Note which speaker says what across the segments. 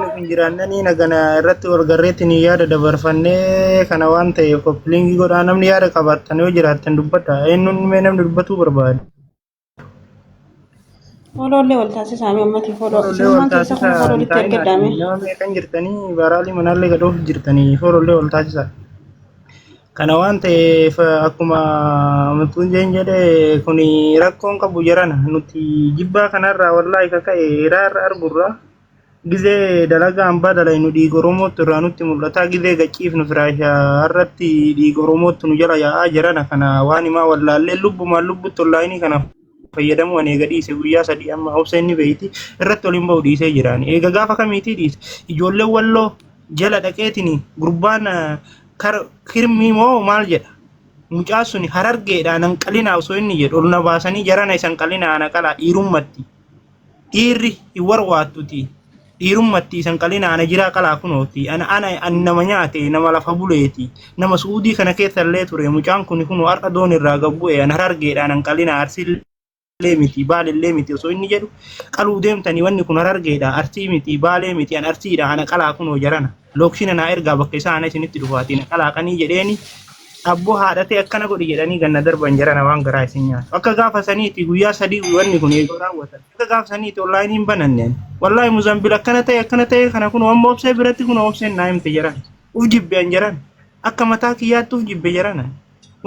Speaker 1: Injiraannanii nagana irratti wal garreetti ni yaada dabarfannee kana waan ta'eef koppiliingii godhaa namni yaada qabaattan yoo jiraattan dubbadha. Eenyuun mee namni dubbatuu barbaade?
Speaker 2: Folollee wal taasisaa uummati
Speaker 1: Folollee wal taasisaa hin taa'inaa nama meeqan jirtanii baaraalii manaallee gadoof jirtanii folollee wal taasisaa. Kana waan ta'eef akkuma mutuun jeen jedhe kun rakkoon qabu jirana nuti jibbaa kanarraa wallaahi kaka'e hiraarra argurraa gizee dalagaa hambaa dalaynu dhiiga Oromootti irraa nutti mul'ata gizee gachiifnu firaashaa irratti dhiiga Oromootti nu jala yaa'aa jirana kana waan himaa wallaallee lubbumaan lubbutti ollaayinii kana fayyadamu ani eega dhiise guyyaa sadii amma obseenni beeyti irratti waliin ba'u dhiisee jiraan eega gaafa kamiitii dhiise ijoolleen walloo jala dhaqeetini gurbaan kirmii moo maal jedha mucaa suni harargeedhaan hanqalinaa osoo inni jedhu ol na baasanii jarana isan qalinaa ana qalaa dhiirummatti dhiirri hin warwaattuti dhiirummatti isan qalinaa ana jiraa qalaa kunooti ana nama nyaate nama lafa buleeti nama suudii kana keessa illee ture mucaan kun kunoo har'a doon irraa gabbu'e ana harargeedhaan hanqalinaa arsiillee miti baalillee miti osoo inni jedhu qaluu deemtanii wanni kun harargeedha arsii miti baalee miti an arsiidha ana qalaa kunoo jarana lookshina naa ergaa bakka isaana isinitti dhufaatiin qalaaqanii jedheeni abboo haadhatee akkana godhi jedhanii ganna darban jarana waan garaa isin nyaatu akka gaafa saniiti guyyaa sadii wanni kun eegoo raawwatan akka gaafa saniiti onlaayiniin bananneen wallaahi muzambil akkana ta'e kana kun wamma obsee biratti kun obseen naa himte jaran uf jibbeen jaran akka mataa kiyyaatti uf jibbe jarana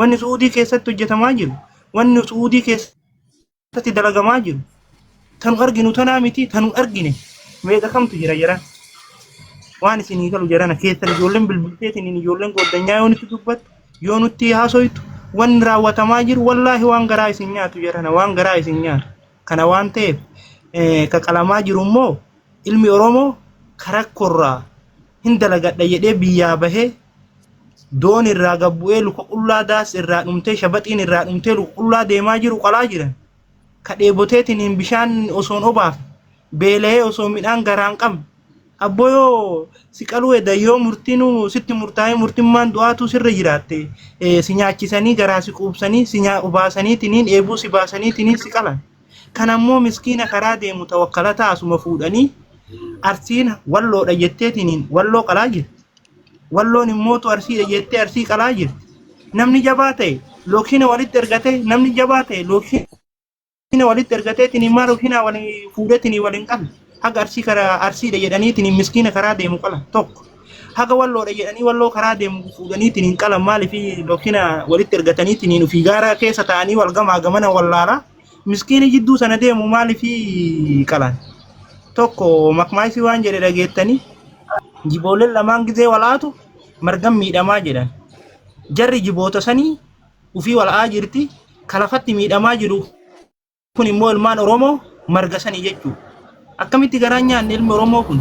Speaker 1: wanni suudii keessatti hojjetamaa jiru wanni suudii keessatti dalagamaa jiru tanu arginu tanaa miti tanu argine meeqa kamtu jira jaran waan isinii galu jarana keessan ijoolleen bilbilteetiin ijoolleen goddanyaa yoo nutti dubbattu yoo nutti haasoytu wanni raawwatamaa jiru wallaahi waan garaa isin nyaatu jarana waan garaa isin nyaatu kana waan ta'eef ka qalamaa jiru immoo ilmi Oromoo karakkorraa hin dalagadha jedhee biyyaa bahee doon irraa gabbu'ee luka qullaa daas irraa dhumtee shabaxiin irraa dhumtee luka qullaa deemaa jiru qalaa jiran ka dheeboteetiin bishaan osoon obaaf beela'ee osoo midhaan garaan qabne abboyo si qaluu edayyoo murtiinu sitti murtaa'ee murtimmaan du'aatu sirra jiraatte si nyaachisanii garaa si quubsanii si obaasanii tiniin eebuu si baasanii tiniin si qalan kanammoo miskiina karaa deemu tawakkalataa asuma fuudhanii arsiin walloodha jettee tiniin walloo qalaa jirti walloon immootu arsiidha jettee arsii qalaa jirti namni jabaa ta'e lookshina walitti ergatee namni jabaa ta'e lookshina walitti ergatee tiniin maa lookshina walii fuudhee tiniin waliin qalle haga arsii karaa arsiidha jedhaniitiin miskiina karaa deemu qalan tokko haga walloodha jedhanii walloo karaa deemu fuudhaniitiin qalan maaliif lookshina walitti ergataniitiin ofii gaara keessa ta'anii wal gamaa gamana wallaalaa miskiini jidduu sana deemu maaliif qalan tokko makmaayisii waan jedhe dhageettanii jibooleen lamaan gizee walaatu margan miidhamaa jedhan jarri jiboota sanii ofii wal'aa jirti kalafatti miidhamaa jiru kun immoo ilmaan Oromoo marga sanii jechuudha. Akkamitti garaan nyaanne ilmi Oromoo kun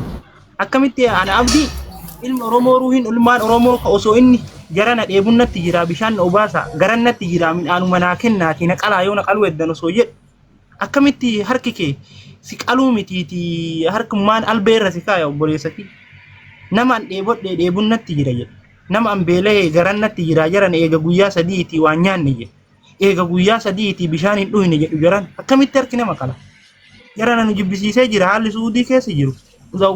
Speaker 1: akkamitti ana abdii ilmi Oromoo ruuhin ilmaan Oromoo ka osoo inni jarana dheebunnatti jira bishaan obaasa garannatti jira midhaanuma naa kennaati na qalaa yoo na qaluu eddan osoo jedhu akkamitti harki kee si qaluu mitiiti harkummaan albeerra si kaaya obboleessati nama an dheebodhee dheebunnatti jira jedhu nama an beelee garannatti jira jaran eega guyyaa sadiiti waan nyaanne jedhu eega guyyaa sadiiti bishaan hin dhuyne jedhu jaran akkamitti harki nama qala jarana nu jibbisiisee jira haalli suudii keessa jiru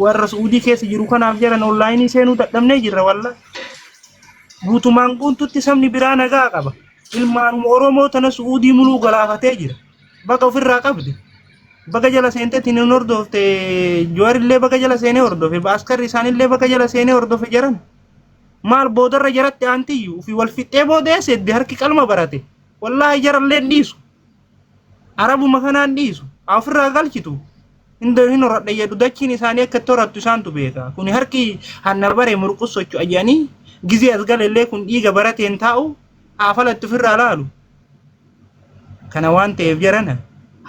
Speaker 1: warra suudii keessa jiru kanaaf jaran onlaayinii seenuu dadhabnee jirra walla guutumaan guututti sabni biraa nagaa qaba ilmaanuma Oromoo tana suudii muluu galaafatee jira baga ofirraa qabde baga jala seenteetiin hin hordofte jawaarillee baga jala seenee hordofe baaskarri isaanillee baga jala seenee hordofe jaran maal boodarra jaratti aantiyyuu fi wal fixee boodeesse harki qalma barate wallaahi jarallee dhiisu arabuma kanaan dhiisu afirraa galchitu hin horadha jedhu dachiin isaanii akka itti horattu isaantu beeka kun harki hanna bare murqus socho'u ajanii gizee as galellee kun dhiiga barateen taa'u afalatti ofirraa laalu kana waan ta'eef jarana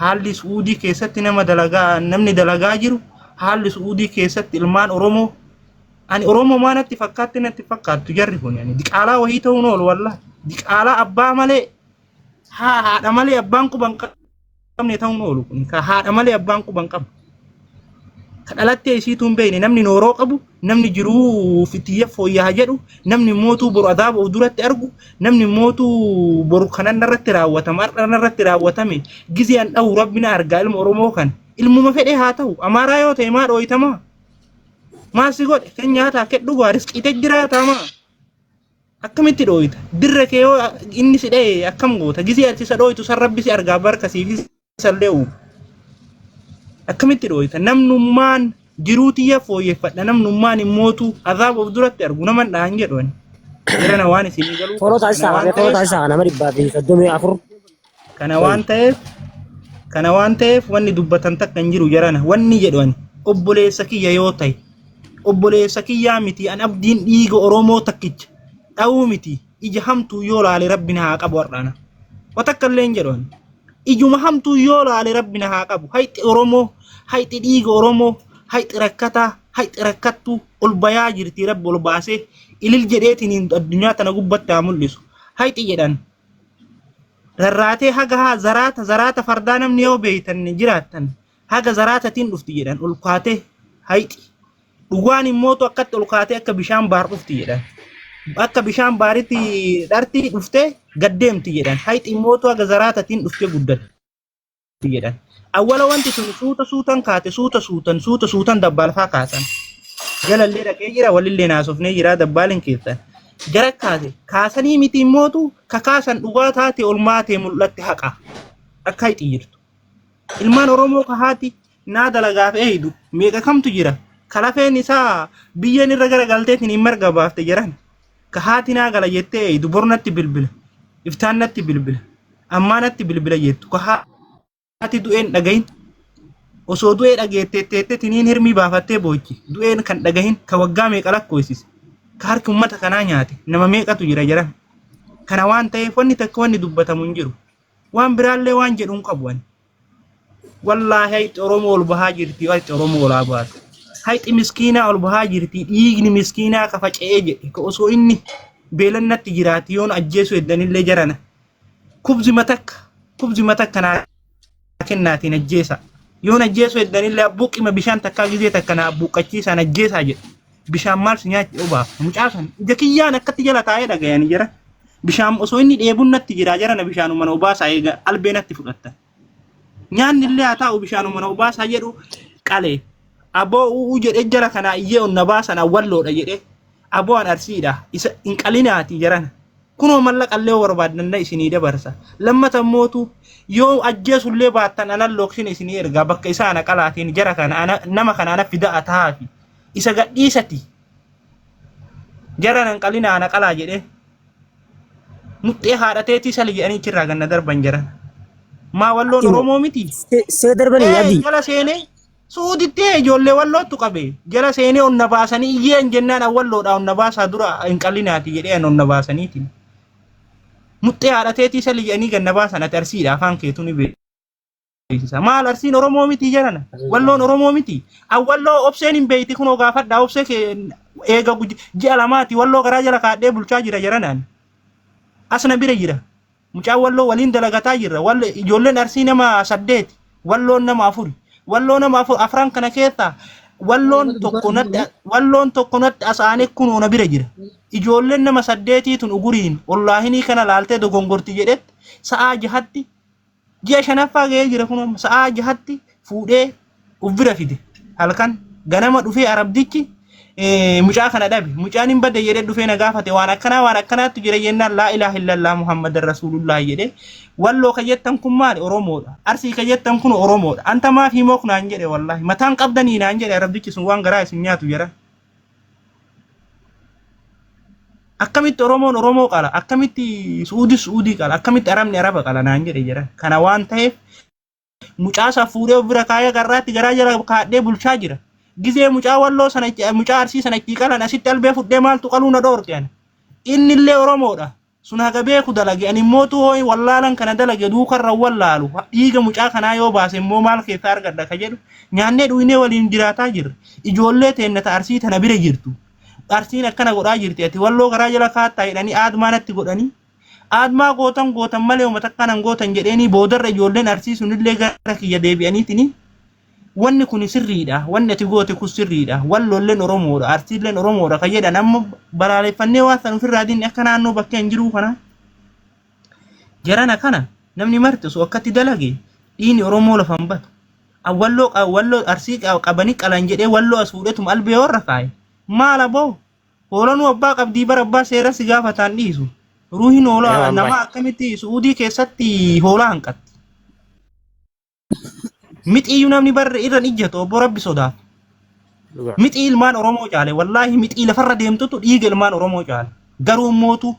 Speaker 1: haalli suudii keessatti namni dalagaa jiru haalli suudii keessatti ilmaan Oromoo ani Oromoo maa natti fakkaattu jarri kun yani diqaalaa wahii ta'uun oolu wallaahi diqaalaa abbaa malee haadha malee abbaan quban qabne ta'uun oolu kun ka haadha malee abbaan quban qabu ka dhalattee isiituu hin beekne namni nooroo qabu namni jiruu fitiyya fooyyaa jedhu namni mootuu boru adaaba of duratti argu namni mootuu boru kanan irratti raawwatama har'an irratti raawwatame gizeen dhawu rabbina argaa ilma Oromoo kan ilmuma fedhe haa ta'u amaaraa yoo ta'e maa dhooytamaa Maasi godhe kan nyaata akka dhugaa riskite jiraata ma akkamitti dhooyita dirra kee yoo inni si dhee akkam goota gisee ati isa dhooytu san rabbi si argaa barka siif sallee uu akkamitti dhooyita namnummaan jiruutiyya fooyyeffadha namnummaan immootu azaaba of duratti argu naman dhaan jedhuun jirana waan isinii galuu
Speaker 3: Foroota isaa nama dhibbaa fi 34
Speaker 1: kana waan ta'eef wanni dubbatan takka hin jiru jarana wanni jedhuun obboleessa kiyya yoo ta'e obboleessa kiyyaa miti an abdiin dhiiga Oromoo takkicha dha'uu miti ija hamtuu yoo laale rabbina haa qabu har'aana watakka illee jedhuun ijuma hamtuu yoo laale rabbina haa qabu hayxi Oromoo hayxi dhiiga Oromoo hayxi rakkataa hayxi rakkattuu ol bayaa jirti rabbi ol baasee ilil jedheetiin addunyaa tana gubbatti haa mul'isu hayxi jedhan rarraatee haga haa zaraata fardaa namni yoo beeytan jiraattan haga zaraatatiin dhufti jedhan ol kaatee hayxi dhugaan immootu akkatti ol kaatee akka bishaan baar dhufti jedhan akka bishaan baaritti dhartii dhuftee gaddeemti jedhan hayxi immootu haga zaraatatiin dhuftee guddatti jedhan awwala wanti sun suutan kaate suutan dabbalfaa kaasan jalallee dhaqee jira walillee naasofnee jira dabbaalin keessan gara kaase kaasanii miti immootu kakaasan dhugaa taate olmaatee mul'atti haqa akka hayxi jirtu ilmaan Oromoo kahaati naa dalagaaf eeydu meeqa kamtu jira kalafeen isaa biyyeen irra garagalteetiin hin marga baafte jiran kahaati naa gala jettee eeydu bornatti bilbila iftaannatti bilbila ammaanatti bilbila jettu kahaati du'een dhagahin osoo du'ee dhageetteetteette tiniin hirmii baafattee boochi du'een kan dhagahin ka waggaa meeqa lakkoofsise ka harki ummata kanaa nyaate nama meeqatu jira jiran kana waan ta'eef wanni takka wanni dubbatamu hin jiru waan biraallee waan jedhuun qabu wani wallaahi hayxi Oromoo ol bahaa jirti hayxi Oromoo olaa baatu hayxi miskiinaa ol bahaa jirti dhiigni miskiinaa ka faca'ee jedhe ka osoo inni beelannatti jiraati yoon ajjeesu eddanillee jarana kubzi matakka naa kennaatiin ajjeesa yoon ajjeesu eddanillee abbuuqima bishaan takkaa gizee takka naa abbuuqqachiisaan ajjeesaa jedhe bishaan maal si nyaachi obaaf mucaasan ija kiyyaan akkatti jala taa'ee dhagayanii jira bishaan osoo inni dheebunnatti jira jarana bishaanuma obaasaa eega albeenatti fudhatta nyaanni illee haa taa'u bishaanuma obaasaa jedhu qalee aboo uu jedhe jara kana iyyee onna baasan awwalloodha jedhe aboo an arsiidha isa hin qalinaati jarana kunoo mallaqallee barbaaddanna isinii dabarsa lammata mootu yoo ajjeesullee baattan anan looksin isinii ergaa bakka isaa ana qalaatiin jara kana nama kana ana fida'a taafi isa gadhiisati jara nan qalina ana qalaa jedhe muxxee haadhateetii sali jedhanii irraa ganna darban jaran maa walloon Oromoo miti
Speaker 3: see darbanii yaadi
Speaker 1: jala seenee suudittee ijoollee wallootu qabe jala seenee onna baasanii iyyeen jennaan awwalloodha onna baasaa dura hin qalinaati jedheen onna baasaniitiin muxxee haadhateetii sali jedhanii ganna baasan ati arsiidha afaan keetu ni beeksisa maal arsiin Oromoo miti jarana walloon Oromoo miti awwalloo obseen hin beeyti kunoo gaafadha obsee eega ji'a lamaati walloo garaa jala kaadhee bulchaa jira jaranaan asna bira jira mucaa walloo waliin dalagataa jirra wallo ijoolleen arsii nama 8 walloon nama 4 walloo nama afran kana keessa walloon tokko natti asaane kunoo na bira jira ijoolleen nama 8 tun uguriin wallahi kana laaltee dogongorti jedhet sa'aa 6tti ji'a 5ffaa ga'ee jira kunoo sa'aa 6tti fuudhee uf bira fide halkan ganama dhufee arabdichi mucaa kana dhabe mucaan hin badde jedhe dhufee na gaafate waan akkanaatti jira jennaan laa ilaaha illallah muhammadar rasulullah jedhe walloo kajettan kun maali Oromoodha arsii kajettan kun Oromoodha anta maaf himoo kunaan jedhe wallahi mataan qabdanii naan jedhe arabdichi sun waan garaa isin nyaatu jira akkamitti Oromoon Oromoo qala akkamitti Suudii qala akkamitti Arabni Araba qala naan jedhe jira kana waan ta'eef mucaa safuudhee bira kaaya garraatti garaa jala kaadhee bulchaa jira gizee mucaa walloo sana mucaa arsii sana itti qalan asitti albee fudhee maaltu qaluu na dhoorte innillee Oromoodha sun haga beeku dalage ani mootu hooyi wallaalan kana dalage duukarra wallaalu dhiiga mucaa kanaa yoo baase immoo maal keessa argadha ka jedhu nyaannee dhuynee waliin jiraataa jirra ijoollee teennata arsii tana bira jirtu arsiin akkana godhaa jirti ati walloo garaa jala kaattaa jedhanii aadmaanatti godhanii aadmaa gootan malee uummata akkanan gootan jedheeni boodarra ijoolleen arsii sunillee gara kiyya deebi'aniitini wanni kun sirriidha wanni ati goote kun sirriidha walloolleen Oromoodha arsiilleen Oromoodha ka jedhan amma balaaleffannee waan san ofirraa dinni akka naannoo bakkee hin jiruu kana jarana kana namni martisu akkatti dalage dhiini Oromoo lafan batu walloo arsii qabanii qalan jedhee walloo as fuudhetum albee warra kaaye maal aboo hoolanuu abbaa qabdii bara abbaa seera si gaafataan dhiisu ruuhin hoolaa nama akkamitti suudii keessatti hoolaa hanqatti mixiyyuu namni barre irran ijjatu obbo rabbi sodaaf mixii ilmaan oromoo caale wallaahi mixii lafarra deemtutu dhiiga ilmaan oromoo caale garuu mootu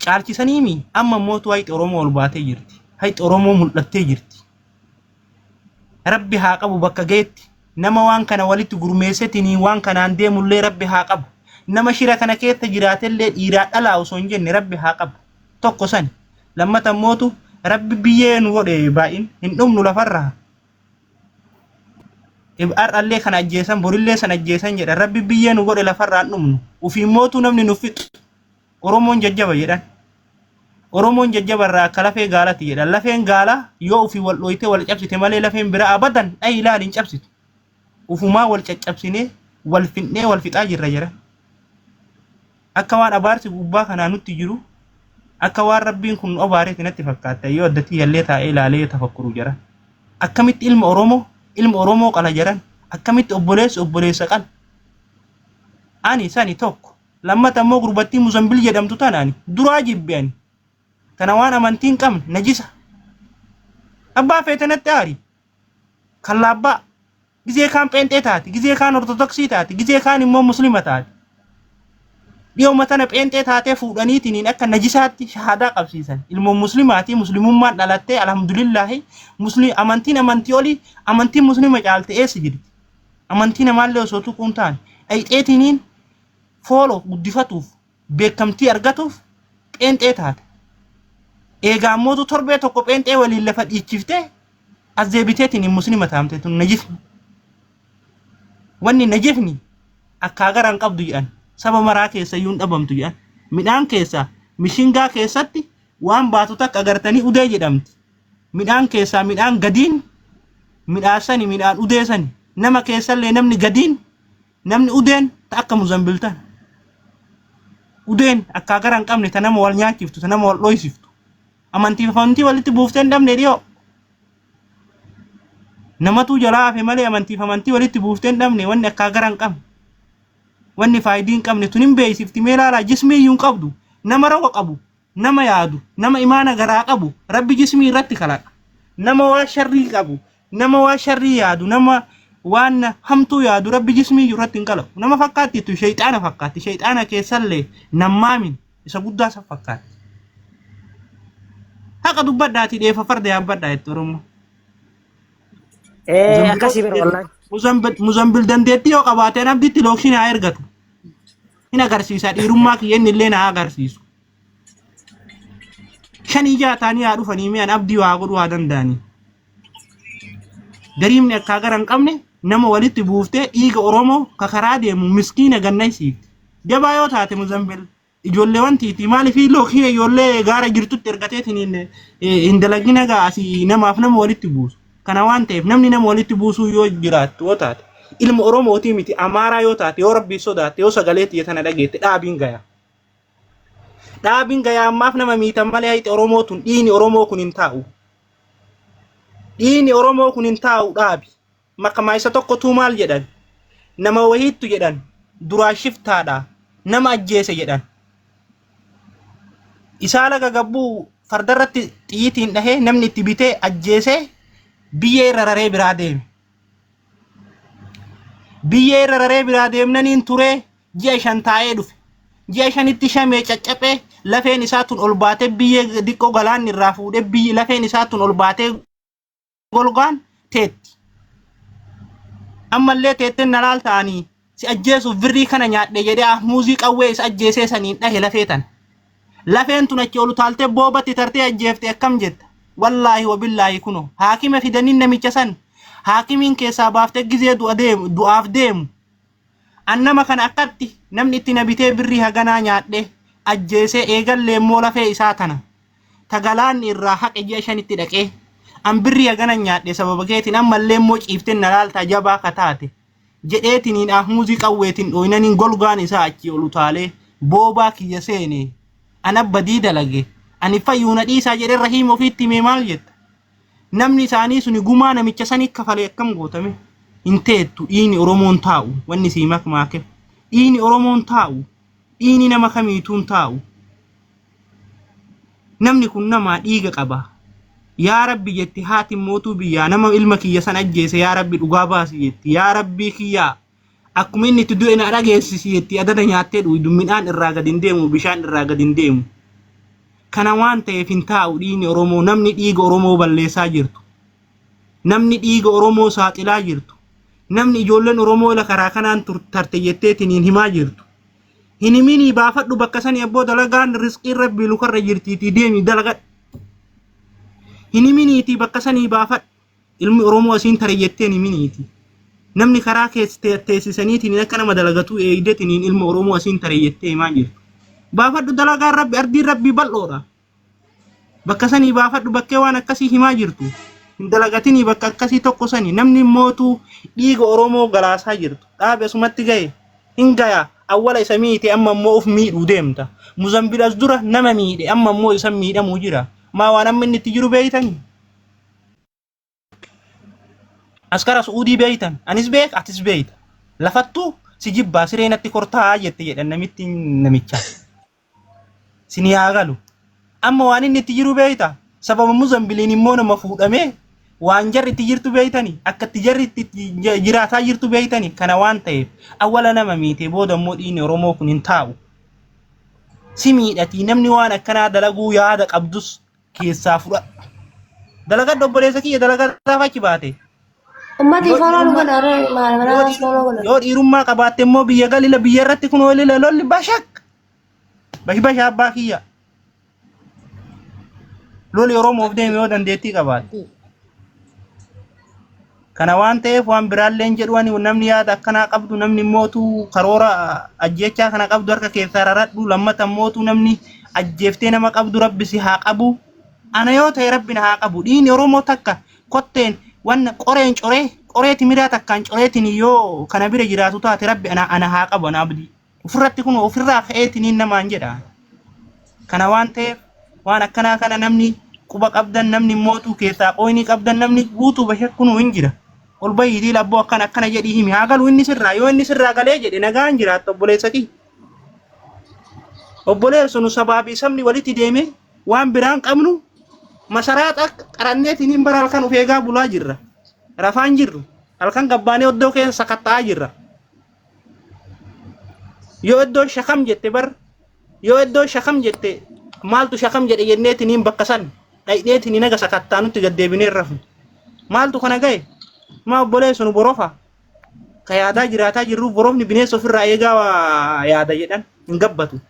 Speaker 1: caalchisaniimi amma mootu hayti oromoo ol baatee jirti hayti oromoo mul'attee jirti rabbi haa qabu bakka geetti nama waan kana walitti gurmeessetinii waan kanaan deemullee rabbi haa qabu nama shira kana keessa jiraatellee dhiiraa dhalaa osoo hin jenne rabbi haa qabu tokko sani lammata mootu rabbi biyyee nu godhe baay'in hin dhumnu lafarraa ar'allee kana ajjeesan borillee san ajjeesan jedhan rabbi biyyee nu godhe lafarraa hin dhumnu ufii mootu namni nu fixu oromoon jajjaba jedhan oromoon jajjabarraa akka lafee gaalatti jedhan lafeen gaala yoo ufii wal dhoyte wal cabsite malee lafeen bira abadan dhayi ilaali hin cabsitu ufumaa wal caccabsinee wal fixnee wal fixaa jirra jedhan akka waan abaarsi gubbaa kanaa nutti jiru akka waan rabbiin kun obaareeti natti fakkaata yoo addatti yallee taa'ee ilaalee tafakkuru jedhan akkamitti ilma oromoo qala jedhan akkamitti obboleessa qala ani sani tokko lammata immoo gurbattii Muzambil jedhamtu tanaani duraa jibbeani tana waan amantiin qabne najisa abbaa feetanatti aari kallaabbaa gizee kaan pheenxee taati gizee kaan ortodoksii taati gizee kaan immoo muslima taati dhiyooma tana pheenxee taatee fuudhaniitiniin akka najisaatti shahaadaa qabsiisan ilmoon muslimaatii muslimummaan dhalattee alhamdulillaahi amantiin amantii olii amantiin muslima caalte eessa jirti amantii namaallee osoo tuquun taane dhayxeetiniin fooloo guddifatuuf beekamtii argatuuf pheenxee taate eegaa mootu torbee tokko pheenxee waliin lafa dhiichiftee as deebiteetiin muslima taamte tun najifni wanni najifni akka agaran qabdu jedhan saba maraa keessa yuun dhabamtu jedhan midhaan keessa mishingaa keessatti waan baatu takka agartanii udee jedhamti midhaan keessaa midhaan gadiin midhaasani midhaan udeesani nama keessallee namni gadiin namni udeen ta akka Muzambiltan udeen akka agaran qabne ta nama wal nyaachiftu ta nama wal dhoysiftu amantii walitti buufteen dhabne dhiyoo namatu jalaa hafe malee amantii walitti buufteen dhabne wanni akka agaran qabne wanni faayidiin qabne tunin beeksifti mee laalaa jismii iyyuu qabdu nama rawa qabu nama yaadu nama imaana garaa qabu rabbi jismii irratti kalaqa nama waa sharrii qabu nama waa sharrii yaadu nama waan hamtuu yaadu rabbi jismii iyyuu irratti hin kalaqu nama fakkaattitu shayxaana fakkaatti shayxaana keessallee nammaamin isa guddaa isa fakkaatti haqa dubbadhaati dheefa farda yaabbadhaa itti oromoo
Speaker 3: akkasii bira wallahi
Speaker 1: Muzambil dandeettii yoo qabaateen abditti lookshin haa ergatu hin agarsiisa dhiirummaa kiyyeen illee na agarsiisu shanii jaataanii haa dhufanii mi'an abdii waa godhuu haa danda'anii gariimni akka agara hin qabne nama walitti buuftee dhiiga oromoo kakaraa deemu miskiina gannaysiifti jabaa yoo taate Muzambil ijoollee wantiiti maaliif lookshin ijoollee gaara jirtutti ergateetiin hin dalagina gaasii namaaf nama walitti buusu kana waan ta'eef namni nama walitti buusuu yoo jiraattu yoo taate ilma oromootii miti amaaraa yoo taate yoo rabbii sodaatte yoo sagalee xiyya tana dhageette dhaabiin gayaa ammaaf nama miitan malee hayti oromootun dhiini oromoo kun hin taa'u dhiini oromoo kun hin taa'u dhaabi maqamaa isa tokkotuu maal jedhan nama wahiittu jedhan duraa shiftaadha nama ajjeese jedhan isaa laga gabbuu fardarratti xiyyitiin dhahee namni itti bitee ajjeesee biyyee irra raree biraa deeme biyyee irra raree biraa deemnaniin turee ji'a 5 taa'ee dhufe ji'a 5tti shamee caccapee lafeen isaa tun ol baatee biyyee diqqoo galaan irraa fuudhee biyyi lafeen isaa tun ol baatee golgaan teetti ammallee teetten nalaal ta'anii si ajjeesuuf birrii kana nyaadhe jedhee muuzii qawwee isa ajjeesee saniin dhahe lafeetan lafeen tun achi olu taaltee boobatti tartee ajjeefte akkam jetta wallaahi wabillaahi kuno haakima fidaniin namicha san haakimiin keessaa baaftee gizee du'aaf deemu annama kana akkatti namni itti nabitee birrii haganaa nyaadhe ajjeesee eegallee immoo lafee isaa tana tagalaan irraa haqe ji'a 5tti dhaqee an birrii hagana nyaadhe sababa keetiin ammallee immoo ciifteen nalaaltaa jabaa kataate jedheetiniin ahmuuzii qawweetiin dhooynaniin golgaan isaa achi ol utaalee boobaa kiyya seene an abbadii dalage ani fayyuuna dhiisaa jedhee rahiim ofiitti himee maal jetta namni isaanii suni gumaa namicha sanii kafalee akkam gootame hin teettu dhiini Oromoon taa'u wanni sii makmaake dhiini Oromoon taa'u dhiini nama kamiituun taa'u namni kun nama dhiiga qaba yaa rabbi jetti haati mootuu biyyaa nama ilma kiyya san ajjeese yaa rabbi dhugaa baasi jetti yaa rabbi kiyyaa akkuma inni itti du'e na dhageessisi jetti adada nyaattee dhuyi midhaan irraa gad hin deemu bishaan irraa gad hin deemu kana waan ta'eef hin taa'u dhiini Oromoo namni dhiiga Oromoo balleessaa jirtu namni dhiiga Oromoo saaxilaa jirtu namni ijoolleen Oromoo la karaa kanaan tarte jetteetiin himaa jirtu hin himinii baafadhu bakka sanii abboo dalagaan rizqii rabbii lukarra jirtiitii deemi dalagadhu hin himiniitii bakka sanii baafadhu ilmi Oromoo asiin tare jetteen himiniitii namni karaa keessa teessisaniitiin akka nama dalagatuu eegdeetiin ilma Oromoo asiin tare jettee himaa jirtu baafadhu dalagaan rabbi ardiin rabbii bal'oodha bakka sanii baafadhu bakkee waan akkasii himaa jirtu hin dalagatinii bakka akkasii tokko sanii namni mootuu dhiiga Oromoo galaasaa jirtu dhaabe asumatti ga'e hin gaya awwala isa miite amma immoo of miidhuu deemta Muzambilas dura nama miidhe amma immoo isa miidhamuu jira maa waan amma inni itti jiru beeytanii askara Suudii beeytan anis beek atis beeyta lafattuu si jibbaa sireenatti kortaa jette jedhan namitti namicha sini haa galu amma waan inni itti jiru beeyta sababa Muzambiliin immoo nama fuudhamee waan jarri itti jirtu beeytanii akka itti jarri itti jiraataa jirtu beeytanii kana waan ta'eef awwala nama miite booda immoo dhiini Oromoo kun hin taa'u si miidhatii namni waan akkanaa dalaguu yaada qabdus keessaa fudha dalagaa obboleessa kiyya dalagaa fachi baate
Speaker 2: ummati faanaan godhare maal
Speaker 1: yoo dhiirummaa qabaatte immoo biyya galila biyya irratti kun olila lolli bashak basha abbaa kiyya lolli Oromoof deeme yoo dandeettii qabaate kana waan ta'eef waan biraalleen jedhuani namni yaada akkanaa qabdu namni mootuu karoora ajjechaa kana qabdu harka keessaa raradhu lammata mootuu namni ajjeeftee nama qabdu rabbi si haa qabu ana yoo ta'e rabbi na haa qabu dhiini Oromoo takka kotteen waan qoreen qoreeti miraa takkaan coreetiin yoo kana bira jiraatu taate rabbi ana haa qabu ana abdii ofirratti kun ofirraa ka'eetiin namaan jedha kana waan ta'eef waan akkanaa kana namni quba qabdan namni mootuu keessaa qoyni qabdan namni guutuu bashakkunuu hin jira ol bayyidii labboo akkana jedhii himi haa galu inni sirraa yoo inni sirraa galee jedhe nagaan jiraattu obboleessa kii obboleessu nu sabaabii sabni walitti deeme waan biraan qabnu masaraata qaranneetiin hin bara halkan of eegaa bulaa jirra rafaan jirru halkan gabbaanee oddoo keessa sakatta'aa jirra yoo iddoo shakam jette bar yoo iddoo shakam jette maaltu shakam jedhe jenneetiin hin bakka san dhayneetiin naga sakattaa nutti gaddeebinee rafu maaltu kana ga'e maa obboleessu nu borofa ka yaadaa jiraataa jirru borofni bineensa ofirraa eegaa yaada jedhan hin gabbatu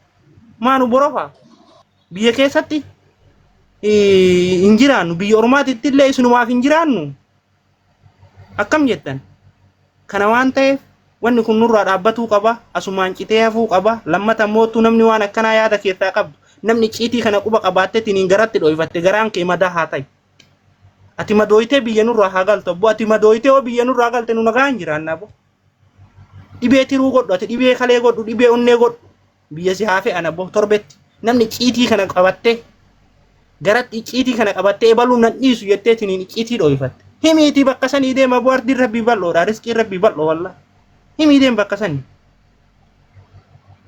Speaker 1: maa nu borofa biyya keessatti hin jiraannu biyya ormaatitti illee isinumaaf hin jiraannu akkam jettan kana waan ta'eef wanni kun nurraa dhaabbatuu qaba asumaan citee hafuu qaba lammata mootuu namni waan akkanaa yaada keessaa qabdu namni ciitii kana quba qabaatteetiin hin garatti dho'ifatte garaan kee madaa haa ta'e ati madooyitee biyya nurraa haa galtu abbo ati madooyitee oo biyya nurraa galte nu nagaan jiraanna abbo dhibee tiruu godhu ati dhibee kalee godhu dhibee onnee godhu biyya si haa fe'an abbo torbetti namni ciitii kana qabattee garatti ciitii kana qabattee baluu nan dhiisu jetteetiin ciitii dho'ifatte himiitii bakka sanii deema abbo ardiin rabbii bal'oodha riskiin rabbii bal'oo wallaa himii deem bakka sanii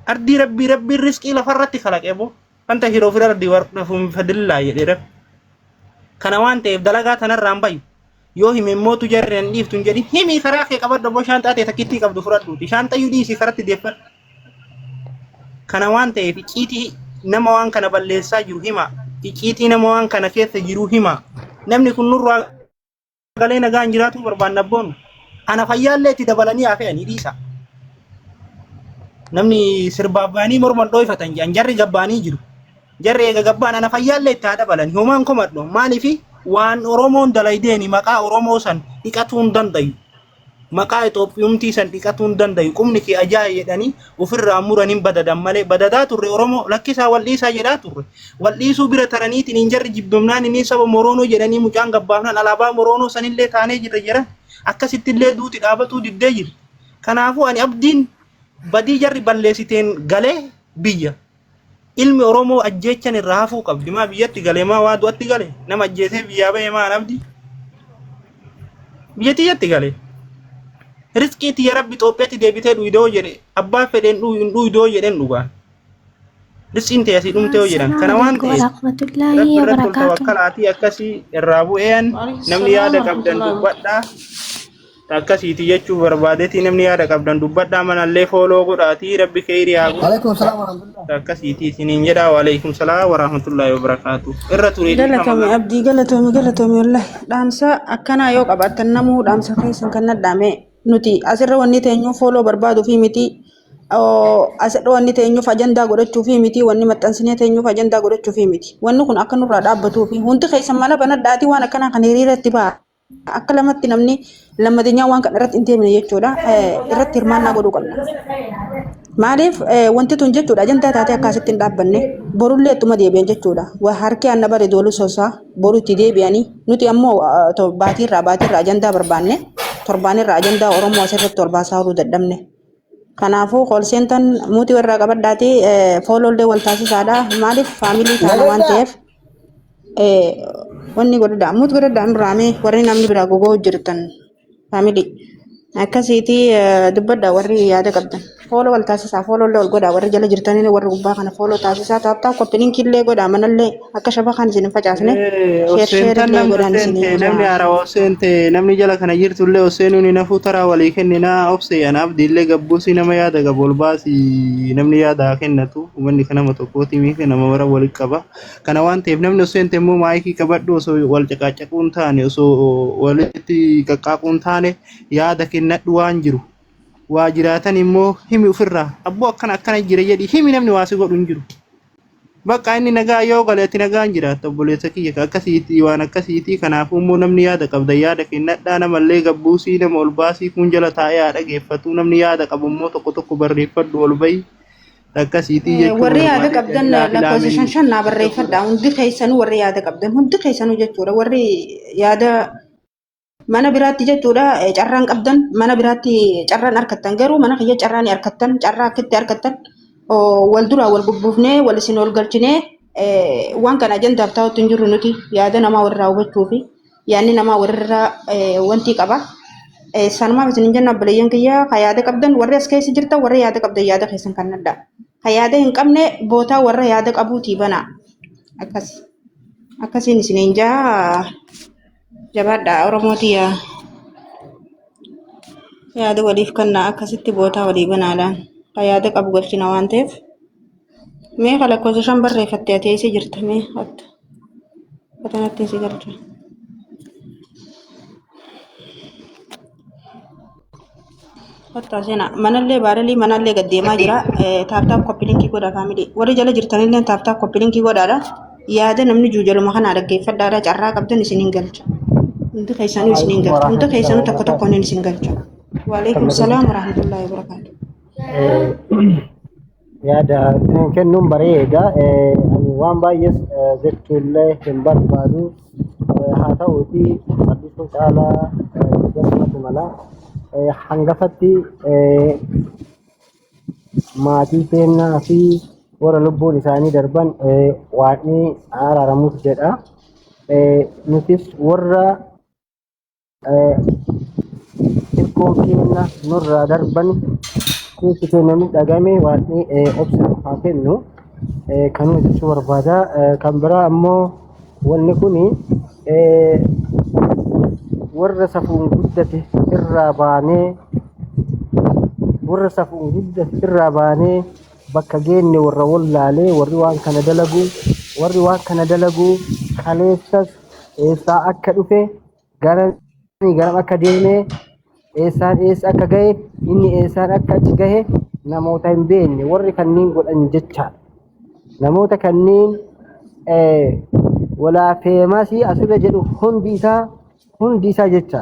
Speaker 1: ardii rabbii riskii lafarratti kalaqe abbo wanta hiroo fira ardi warqafuun fadillaa jedhee rabbi kana waan ta'eef dalagaa tanarraan bayu yoo hime mootu jarreen dhiiftu hin jedhin himii karaa kee qabadhu abbo shaanxaa ta'e takkittii qabdu fudhadhuuti shaanxayyuu dhiisii karatti deeffadhu kana waan ta'eef icciitii nama waan kana balleessaa jiru hima icciitii nama waan kana keessa jiru hima namni kun nurraa galee nagaan jiraatu barbaanna abboon ana fayyaallee itti dabalanii haa fe'anii dhiisa namni sirbaaf ba'anii morman dhoofatan jedhan jarri gabbaanii jiru jarri eega gabbaan ana fayyaallee itti haa dabalanii homaan komadhu maaliif waan Oromoon dalaydeeni maqaa Oromoo san dhiqatuu hin dandayu maqaa Itoophiyumtii san dhiqatuu hin dandayu qubni kee ajaa'iba jedhanii ofirraa muraniin badadan malee badadaa turre Oromoo lakkisaa wal dhiisaa jedhaa turre wal dhiisuu bira taraniitiin hin jarri jibbamnaan inni saba Moroonoo jedhanii mucaan gabbaafnan alaabaa Moroonoo sanillee taanee jirra jedhan akkasittillee duuti dhaabatuu diddee jirti kanaafuu ani abdiin badii jarri balleessiteen galee biyya ilmi Oromoo ajjeechan irraa hafuu qabdi maa biyyatti galee maa waa du'atti galee nama ajjeesee biyyaa ba'e maa abdii biyyattii jatti galee riskiitti ya rabbi Itoophiyaatti deebitee dhuidoo jedhe abbaa fedheen dhuidoo jedhen dhugaan riskiin ta'e asii dhumtee yoo jedhan kana waan ta'eef rabbi irratti ol tawakkalaatii akkasii irraa bu'een namni yaada qabdan dubbadhaa akkasiiti jechuu barbaadeeti namni yaada qabdan dubbadhaa manallee fooloo godhaatii rabbi khayrii haa godhu. Waalaikum salaam warahmatullahi. Akkasiiti isiniin jedhaa waalaikum salaam warahmatullahi wabarakaatu. Irra turee
Speaker 4: galatoomi abdii galatoomi wallahi dhaamsa akkanaa yoo qabaattan namuu dhaamsa keessan kan nadhaame nuti asirra wanni teenyuu fooloo barbaaduu fi miti asirra wanni teenyuuf ajandaa godhachuu fi miti wanni maxxansinee teenyuuf ajandaa godhachuu fi miti wanni kun akka nurraa dhaabbatuu fi hundi keessan mala banadhaatii waan akkanaa kan hiriirratti ba'a. Akka lamatti namni lammadeenyaa waan kana irratti hin deemne jechuudha irratti hirmaannaa godhuu qabna. Maaliif wanti tun jechuudha ajandaa taatee akkasitti hin dhaabbanne borullee ittuma deebi'an jechuudha. Harkee anna bare doolu sosaa boru itti deebi'anii nuti ammoo baatiirraa ajandaa barbaanne torbaanirraa ajandaa Oromoo asirratti torbaasaa horuu dadhabne. Kanaafuu koolseentan muutii warraa qabadhaati foolollee wal taasisaadha. Maaliif faamilii taana waan ta'eef wanni godhadha muutii godhadha raamee warri namni biraa gogoo jirtan faamilii akkasiiti dubbadha warri yaada qabdan fooloo wal taasisaa foolollee wal godhaa warri jala jirtanii warri gubbaa kana fooloo taasisaa taaptaa koppilinkillee godhaa manallee akka shabakaan isin facaasne sheerillee godhaan isin
Speaker 1: namni haarawaa seente namni jala kana jirtullee oseenuun nafuu taraa walii kenninaa obse anaaf diillee gabbuusii nama yaada qabu ol baasii namni yaada kennatu uummanni kanama tokkooti miifi nama mara walitti qaba kana waan ta'eef namni oseente immoo maayikii qabadhu osoo wal caqaacaquun taane osoo walitti qaqqaaquun taane yaada kennadhu waan jiru waa jiraatan immoo himi ofirraa abboo akkana jira jedhi himi namni waasi godhu hin jiru bakka inni nagaa yoo galeetti nagaan jiraata obboleessa kiyya akkasiiti waan akkasiiti kanaafuu immoo namni yaada qabda yaada kennadhaa namallee gabbuusii nama ol baasii kun jala taa'ee haa dhageeffatu namni yaada qabu immoo tokko barreeffadhu ol bahi akkasiiti jechuudha
Speaker 4: warri yaada qabdan lakkoofsa shan naa barreeffadhaa hundi keessanuu warri yaada qabdan hundi keessanuu jechuudha warri yaada mana biraatti jechuudha carraan qabdan mana biraatti carraan harkattan garuu mana kiyya carraan harkattan carraa akkatti harkattan wal duraa wal bubbuufnee wal isin ol galchinee waan kana ajandaaf taa'utti hin jirru nuti yaada namaa warraa hubachuu fi yaadni namaa warraa wanti qaba. Sanumaaf isin hin jenna obboleeyyan kiyya ka yaada qabdan warri as keessa jirtan warri yaada qabdan yaada keessan kan nadda ka yaada hin qabne bootaa warra yaada qabuutii banaa akkasiin isin hin jaa. Jabaadha Oromootii yaada waliif kannaa akkasitti bootaa walii banaadhaan kan yaada qabu galchina waan ta'eef mee lakkoofsa shan barreeffattee ati eessa jirta mee watanatti si galcha. Fattaa manallee baaralii manallee gaddeemaa jira taaptaap koppilinkii godha faamilii warri jala jirtanillee taaptaap koppilinkii godhaadha yaada namni juujaluma kanaa dhaggeeffadhaadha carraa qabdan isin hin galcha. Untuk kaisan ini sininggal, untuk kaisan itu takut ini sininggal. Waalaikumsalam warahmatullahi wabarakatuh.
Speaker 3: Ya ada kennum bareeda waan baay'ees jechuullee hin barbaadu haa ta'uuti maddisiin caalaa gammatu mala hangafatti maatii kennaa fi warra lubbuun isaanii darban waaqni araaramuuf jedha. Nutis warra ilkoon keenya nurraa darban keessi kennamuu dhagame waaqni obsa haa kennu kanuma jechuu barbaada. Kan biraa ammoo wanni kuni warra safuun guddate irraa baanee bakka geenne warra wallaalee warri waan kana dalagu kaleessas eessaa akka dhufe garam akka deemee eessaan eessa akka gahe inni eessaan akka achi gahe namoota hin beekne warri kanniin godhan jecha namoota kanniin walaa feemasii asirra jedhu hundi isaa jecha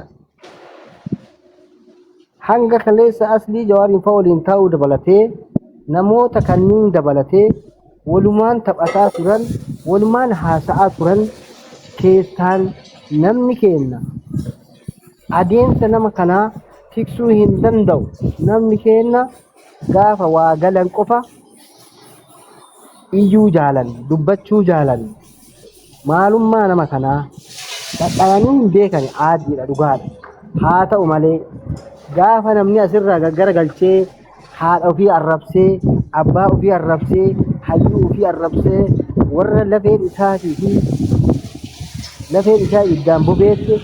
Speaker 3: hanga kaleessa aslii jawaariin fa'a waliin taa'uu dabalatee namoota kanniin dabalatee walumaan taphataa turan walumaan haasa'aa turan keessaan namni keenya adeemsa nama kanaa tiksuu hin danda'u. Namni keenya gaafa waa galan qofa iyyuu jaalan dubbachuu jaalan maalummaa nama kanaa dhadhaanii hin beekani aadiidha dhugaadha. haa ta'u malee gaafa namni asirraa gaggaragalchee haadha ofii arrabsee abbaa ofii arrabsee hayyuu ofii arrabsee warra lafeen isaatii fi lafeen isaa iddaan bobeette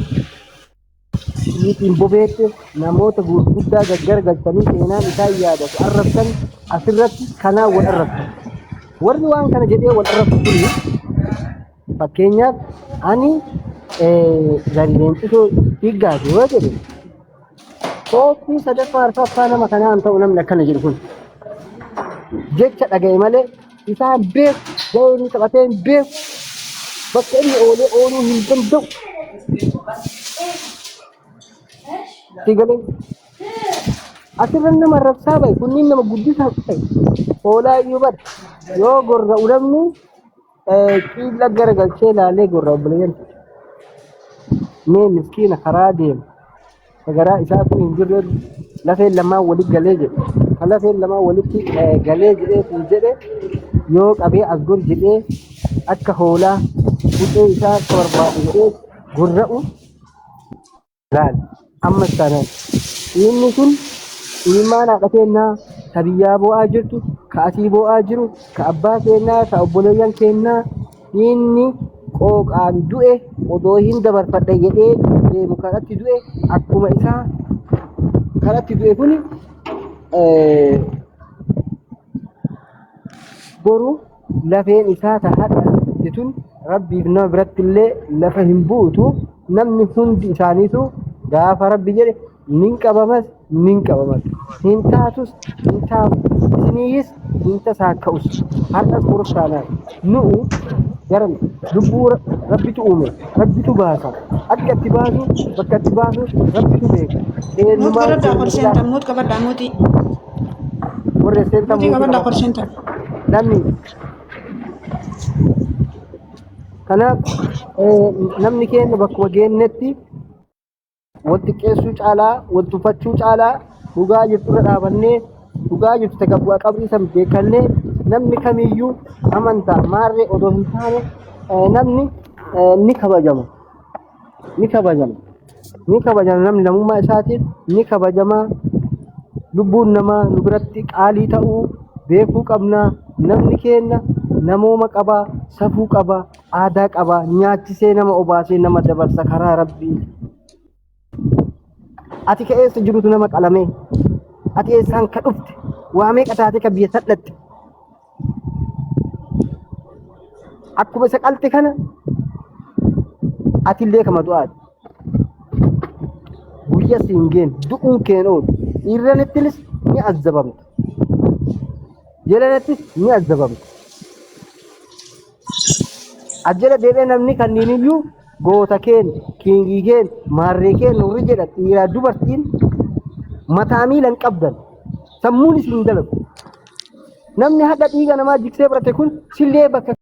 Speaker 3: ittiin bobeette namoota gurguddaa gaggaragalchanii seenaan isaa yaadatu arrabsan asirratti kanaan wal arrabsan warri waan kana jedhee wal arrabsu kuni fakkeenyaaf ani Leencisoo Fiiggaati yoo jedhe koofii sadaffaa arfaffaa nama kanaan ta'u namni akkana jedhu kun jecha dhaga'e malee isaan beeku ga'ee inni taphatee hin beeku bakka inni oolee ooluu hin danda'u. Fiigalee asirra nama arrabsaa bahe kunniin nama guddisaa ta'e hoolaa iyyuu bada yoo gorra ulamni qiilla garagalchee laalee gorra obboleeyyan mee miskiina karaa deemu sagaraa isaa kun hin jirre lafeen lamaan walitti galee jedhe kan lafeen lamaan walitti galee jedhee kun jedhe yoo qabee as gor jedhee akka hoolaa buxee isaa akka barbaadu jedhee gorra'u laal amma sana inni kun ilmaan haadha keenyaa ka biyyaa boo'aa jirtu ka asii boo'aa jiru ka abbaa keenyaa ka obboleeyyan keenyaa inni qooqaan du'e odoo hin dabarfadhe jedhee deemu kanatti du'e akkuma isaa kanatti du'e kun boru lafeen isaa tahadha jetun rabbiif nama biratti illee lafa hin buutu namni hundi isaaniitu gaafa rabbi jedhe nin qabamas hin taatus hin taatu isiniis hin tasaakka'us har'as murtaanaa nu'u garan lubbuu rabbitu uume rabbitu baasa akka itti baasu bakka itti baasu rabbitu beeka
Speaker 4: Mut kabaddaa korseenta mut kabaddaa muti.
Speaker 3: warra seenta
Speaker 4: Muti kabaddaa korseenta.
Speaker 3: namni kanaaf namni keenya bakkuma geennetti wal xiqqeessuu caalaa wal tuffachuu caalaa dhugaa jirturra dhaabannee dhugaa jirtu takka bu'aa qabrii san beekannee namni kamiyyuu amantaa maarree odoo hin taane namni ni kabajama namni namummaa isaatiif ni kabajama lubbuun namaa nu biratti qaalii ta'uu beekuu qabna namni keenya namooma qaba safuu qaba aadaa qaba nyaachisee nama obaasee nama dabarsa karaa rabbii ati ka'eessa jirutu nama qalame ati eessaan ka dhufte waamee qataate ka biyya sadhatte akkuma isa qalte kana ati illee kama du'aati guyya siin geen du'uun keen oolu dhiirranittinis ni azzabamta jelanittis ni azzabamta ajjala deebee namni kanniin iyyuu goota keen kiingii keen maarree keen nurri jedha dhiiraa dubartiin mataa miilan qabdan sammuun isin dalagu namni hadha dhiiga namaa jiksee barate kun sillee bakka